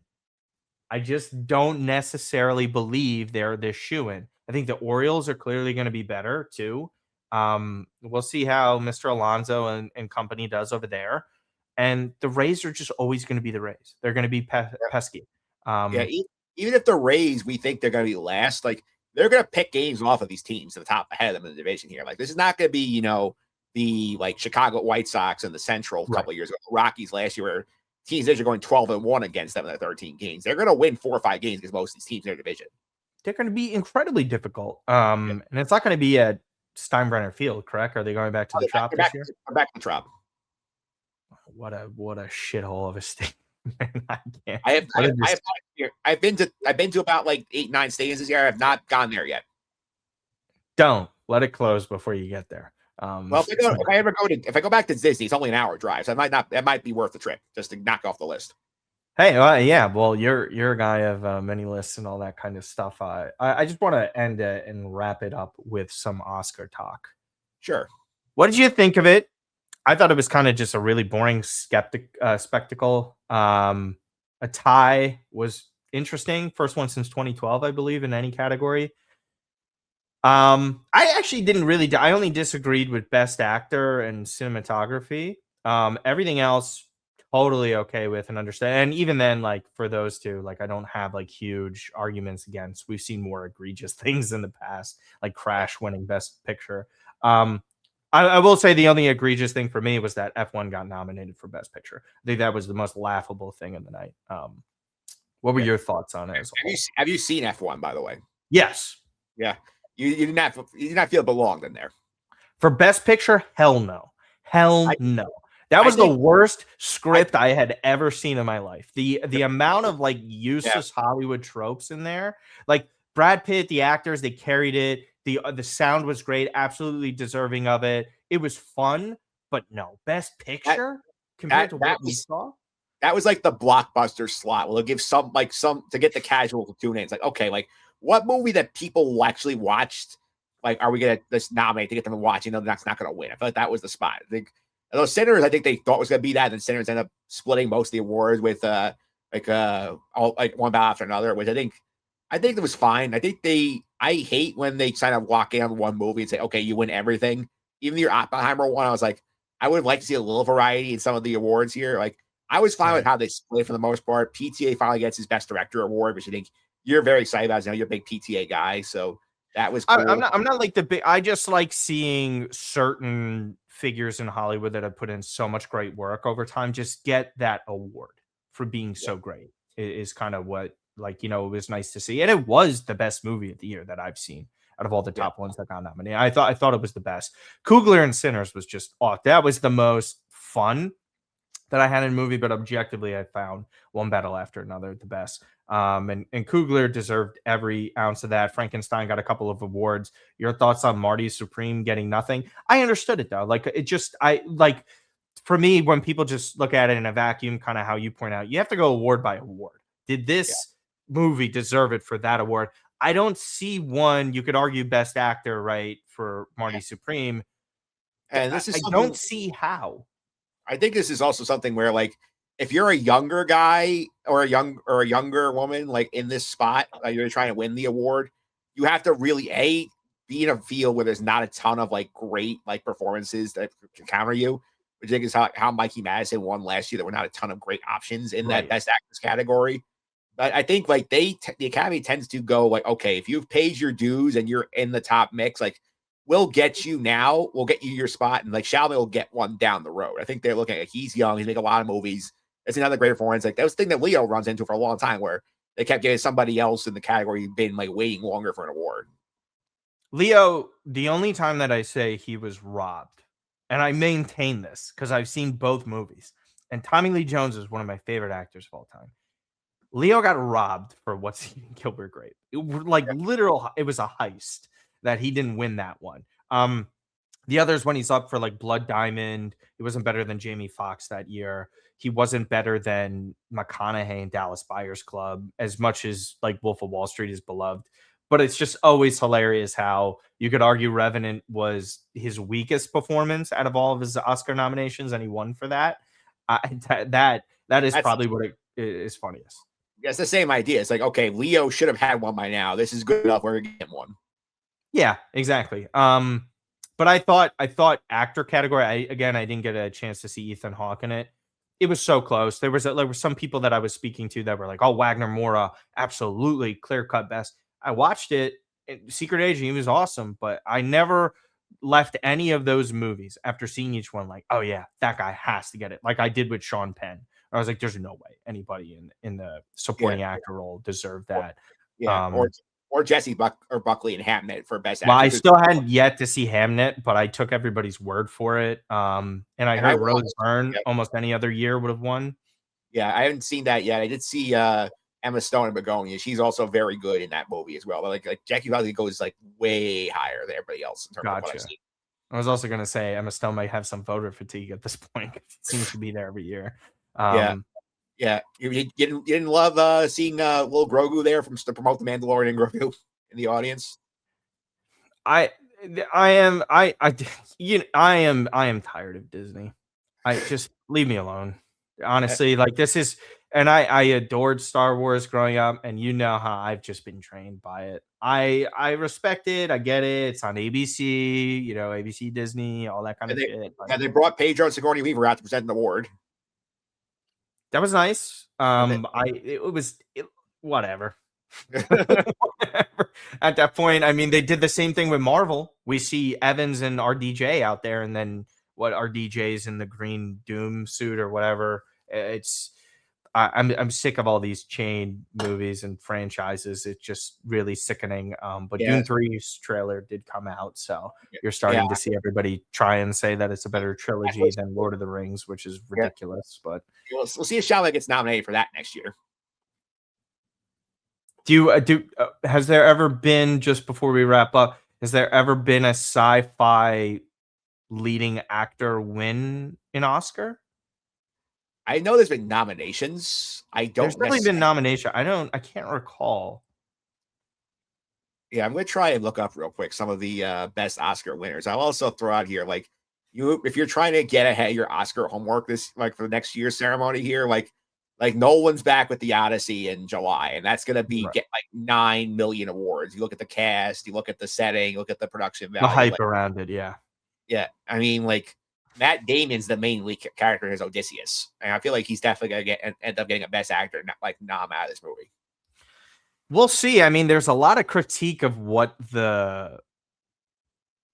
I just don't necessarily believe they're this shoe-in. I think the Orioles are clearly going to be better too. We'll see how Mr. Alonso and company does over there. And the Rays are just always going to be the Rays. They're going to be pesky. yeah. Even if the Rays, we think they're going to be last, like they're going to pick games off of these teams to the top ahead of them in the division here. Like this is not going to be, the like Chicago White Sox in the Central a couple of years ago, Rockies last year, where teams that are going 12-1 against them in their 13 games. They're going to win 4 or 5 games against most of these teams in their division. They're going to be incredibly difficult. Yeah. And it's not going to be at Steinbrenner Field, correct? Are they going back to the Trop this year? Back to the Trop. What a shithole of a state. I can't. I've been to about like 8-9 stadiums this year. I have not gone there yet. Don't let it close before you get there. Well, if I go back to Disney, it's only an hour drive, so that might be worth the trip just to knock off the list. Hey, yeah. Well, you're a guy of many lists and all that kind of stuff. I just want to end it and wrap it up with some Oscar talk. Sure. What did you think of it? I thought it was kind of just a really boring spectacle. A tie was interesting. First one since 2012, I believe, in any category. I actually didn't really. I only disagreed with Best Actor and Cinematography. Everything else, totally okay with and understand. And even then, like for those two, like I don't have like huge arguments against. We've seen more egregious things in the past, like Crash winning Best Picture. I will say the only egregious thing for me was that F1 got nominated for Best Picture. I think that was the most laughable thing in the night. What were your thoughts on it? Have you seen F1, by the way? Yes. Yeah. You did not feel it belonged in there. For Best Picture, hell no. No. That was the worst script I had ever seen in my life. The amount of like useless Hollywood tropes in there. Like Brad Pitt, the actors, they carried it. The sound was great, absolutely deserving of it. It was fun, but no. Best Picture? compared That to that what we was saw. that was like the blockbuster slot. Well, they'll give some to get the casual to tune in. It's like, okay, like what movie that people actually watched, like, are we gonna just nominate to get them to watch? That's not gonna win. I feel like that was the spot. I think those Sinners, I think they thought was gonna be that, and Sinners ended up splitting most of the awards with all like one battle after another, which I think it was fine. I hate when they kind of walk in on one movie and say, okay, you win everything. Even your Oppenheimer one, I was like, I would like to see a little variety in some of the awards here. Like, I was fine with Right. how they split for the most part. PTA finally gets his Best Director award, which I think you're very excited about. I know you're a big PTA guy, so that was I'm cool. not. I'm not like the big. I just like seeing certain figures in Hollywood that have put in so much great work over time just get that award for being Yeah, so great. Is kind of what, like, it was nice to see, and it was the best movie of the year that I've seen out of all the yeah. top ones that got nominated. I thought it was the best. Kugler and Sinners was just off. That was the most fun that I had in a movie, but objectively, I found One Battle After Another the best. And Kugler deserved every ounce of that. Frankenstein got a couple of awards. Your thoughts on Marty Supreme getting nothing? I understood it though. Like, it just, I like, for me, when people just look at it in a vacuum, kind of how you point out, you have to go award by award. Did Yeah. this movie deserve it for that award? I don't see one. You could argue best actor, right, for Marty Supreme. And I this is I don't something see how. I think this is also something where, like, if you're a younger guy or a younger woman, like in this spot, like you're trying to win the award, you have to really be in a field where there's not a ton of like great like performances that can counter you. Which I think is how Mikey Madison won last year. There were not a ton of great options in that Right. best actress category. But I think like the Academy tends to go like, okay, if you've paid your dues and you're in the top mix, like we'll get you now, we'll get you your spot, and like Chalamet will get one down the road. I think they're looking at he's young, he's making a lot of movies. That's another great performance. Like that was the thing that Leo runs into for a long time, where they kept getting somebody else in the category been like waiting longer for an award. Leo, the only time that I say he was robbed, and I maintain this because I've seen both movies, and Tommy Lee Jones is one of my favorite actors of all time. Leo got robbed for What's Eating Gilbert Grape. Like, literal, it was a heist that he didn't win that one. The others, when he's up for like Blood Diamond, he wasn't better than Jamie Foxx that year. He wasn't better than McConaughey in Dallas Buyers Club, as much as like Wolf of Wall Street is beloved. But it's just always hilarious how you could argue Revenant was his weakest performance out of all of his Oscar nominations, and he won for that. That is That's probably what it is funniest. It's the same idea. It's like, okay, Leo should have had one by now. This is good enough. We're gonna get one. Yeah, exactly. But I thought actor category. I didn't get a chance to see Ethan Hawke in it. It was so close. There were some people that I was speaking to that were like, "Oh, Wagner Mora, absolutely clear cut best." I watched it. Secret Agent, he was awesome, but I never left any of those movies after seeing each one like, "Oh yeah, that guy has to get it." Like I did with Sean Penn. I was like, "There's no way anybody in the Yeah, supporting actor role deserved or, that." yeah, Um, or Jesse Buckley and Hamnet for best Well, I actress. still hadn't yet to see Hamnet, but I took everybody's word for it. And I And I heard watched. Rose Byrne Yeah, almost any other year would have won. yeah, I haven't seen that yet. I did see Emma Stone in Begonia. She's also very good in that movie as well. But like Jackie Buckley goes like way higher than everybody else in terms of what I've Gotcha. seen. I was also gonna say Emma Stone might have some voter fatigue at this point. It seems to be there every year. Yeah, Um, yeah. You didn't love seeing little Grogu there from to promote the Mandalorian Grogu in the audience. I I am I I am tired of Disney. I just leave me alone. Uh, Honestly, like this is, and I adored Star Wars growing up, and you know how I've just been trained by it. I respect it. I get it. It's on ABC, ABC, Disney, all that kind and of they shit. But and they brought Pedro and Sigourney Weaver out to present an award. that was nice. And they, Whatever. Whatever. At that point, I mean, they did the same thing with Marvel. We see Evans and RDJ out there, and then what RDJ's in the green Doom suit or whatever. It's I'm sick of all these chain movies and franchises. It's just really sickening. But yeah, Dune 3's trailer did come out, so you're yeah. starting to see everybody try and say that it's a better trilogy than Lord of the Rings, which is Yeah. ridiculous. But We'll see if Chalamet gets nominated for that next year. has there ever been, just before we wrap up, has there ever been a sci-fi leading actor win an Oscar? I know there's been nominations. I There's don't definitely been necessarily. nomination. I can't recall. Yeah, I'm gonna try and look up real quick some of the best Oscar winners. I'll also throw out here like if you're trying to get ahead of your Oscar homework this like for the next year's ceremony here, like Nolan's back with the Odyssey in July, and that's gonna be Right. get like 9 million awards. You look at the cast, you look at the setting, you look at the production The value. hype Like, around it, yeah. yeah, I mean, like Matt Damon's the main lead character as Odysseus, and I feel like he's definitely gonna end up getting a Best Actor, not like nom out of this movie. We'll see. I mean, there's a lot of critique of what the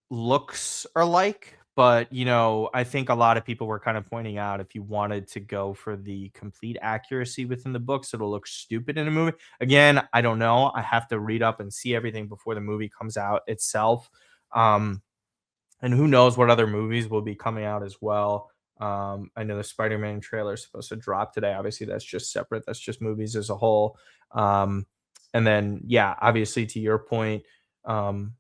looks are like, but I think a lot of people were kind of pointing out if you wanted to go for the complete accuracy within the books, it'll look stupid in a movie. Again, I don't know. I have to read up and see everything before the movie comes out itself. Um, and who knows what other movies will be coming out as well. I know the Spider-Man trailer is supposed to drop today. Obviously, that's just separate. That's just movies as a whole. Um, and then, yeah, obviously, to your point,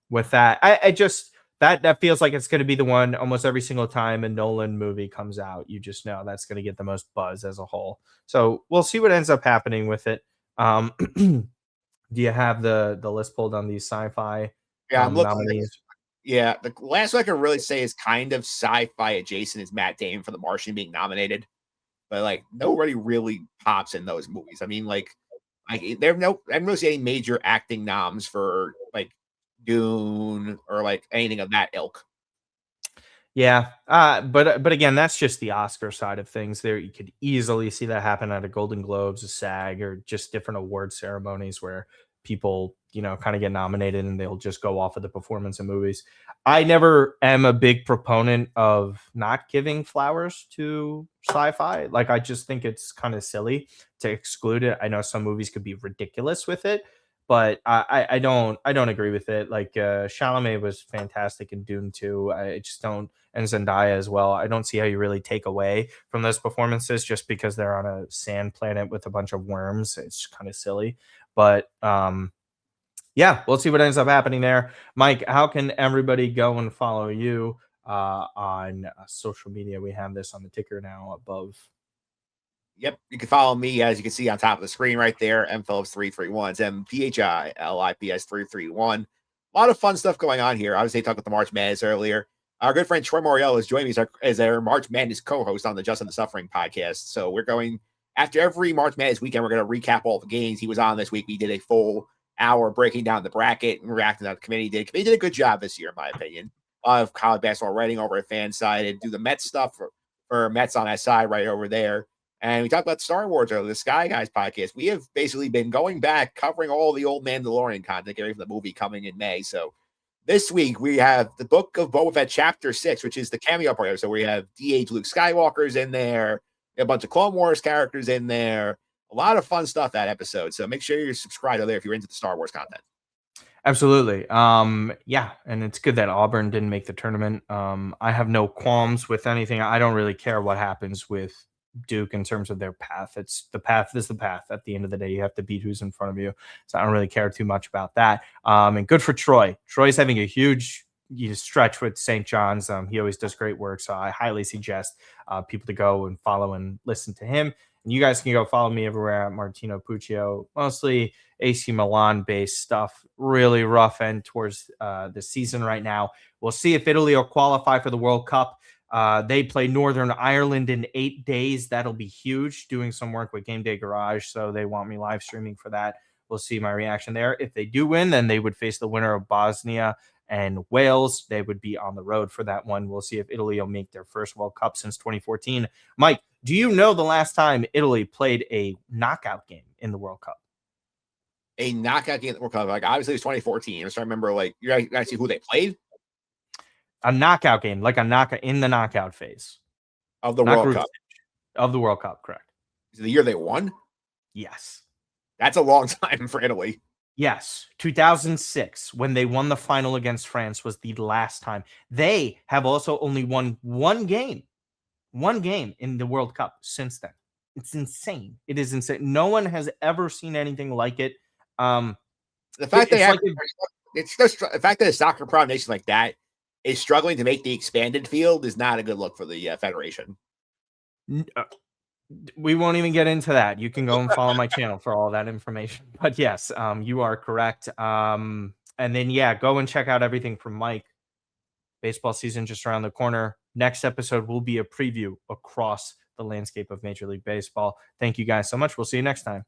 with that, I just that feels like it's going to be the one almost every single time a Nolan movie comes out. You just know that's going to get the most buzz as a whole. So we'll see what ends up happening with it. Do you have the list pulled on these sci-fi Yeah, I'm looking. nominees? Yeah, the last one I can really say is kind of sci-fi adjacent is Matt Damon for The Martian being nominated, but like nobody really pops in those movies. I mean, like there no, I haven't really seen any major acting noms for like Dune or like anything of that ilk. Yeah, but again, that's just the Oscar side of things. There, you could easily see that happen at a Golden Globes, a SAG, or just different award ceremonies where people, kind of get nominated and they'll just go off of the performance in movies. I never am a big proponent of not giving flowers to sci-fi. Like, I just think it's kind of silly to exclude it. I know some movies could be ridiculous with it, but I don't agree with it. Like, Chalamet was fantastic in Dune 2. I just don't, and Zendaya as well. I don't see how you really take away from those performances just because they're on a sand planet with a bunch of worms. It's kind of silly. But yeah, we'll see what ends up happening there. Mike, how can everybody go and follow you on social media? We have this on the ticker now above. Yep, you can follow me as you can see on top of the screen right there. M Phillips 331. It's MPHILIPS 331. A lot of fun stuff going on here. Obviously, talked about the March Madness earlier. Our good friend Troy Moriel is joining me as our March Madness co-host on the Just and the Suffering podcast. So we're going after every March Madness weekend. We're going to recap all the games he was on this week. We did a full hour breaking down the bracket and reacting to the committee did. The committee did a good job this year, in my opinion. Of college basketball writing over at fan side and do the Mets stuff for Mets on that side right over there. And we talked about Star Wars earlier, the Sky Guys podcast. We have basically been going back, covering all the old Mandalorian content, getting from the movie coming in May. So this week we have the Book of Boba Fett Chapter 6, which is the cameo part. So we have DH Luke Skywalker's in there, a bunch of Clone Wars characters in there. A lot of fun stuff that episode. So make sure you're subscribed there if you're into the Star Wars content. Absolutely. Yeah, and it's good that Auburn didn't make the tournament. I have no qualms with anything. I don't really care what happens with Duke in terms of their path. It's the path is the path. At the end of the day, you have to beat who's in front of you. So I don't really care too much about that. And good for Troy. Troy's having a huge stretch with St. John's. He always does great work. So I highly suggest people to go and follow and listen to him. And you guys can go follow me everywhere at Martino Puccio, mostly AC Milan based stuff. Really rough end towards the season right now. We'll see if Italy will qualify for the World Cup. They play Northern Ireland in 8 days. That'll be huge. Doing some work with Game Day Garage, so they want me live streaming for that. We'll see my reaction there. If they do win, then they would face the winner of Bosnia and Wales. They would be on the road for that one. We'll see if Italy will make their first World Cup since 2014. Mike, do you know the last time Italy played a knockout game in the World Cup? A knockout game at the World Cup, like obviously it was 2014. So I remember, like, you guys see who they played A knockout game, like a knockout in the knockout phase. of the Not World group Cup. stage. Of the World Cup, correct. Is it the year they won? Yes. That's a long time for Italy. Yes, 2006, when they won the final against France, was the last time. They have also only won one game in the World Cup since then. It's insane. It is insane. No one has ever seen anything like it. The fact they It's have, like it's just the fact that a soccer proud nation like that is struggling to make the expanded field is not a good look for the federation. We won't even get into that. You can go and follow my channel for all that information. But yes, you are correct. And then, yeah, go and check out everything from Mike. Baseball season just around the corner. Next episode will be a preview across the landscape of Major League Baseball. Thank you guys so much. We'll see you next time.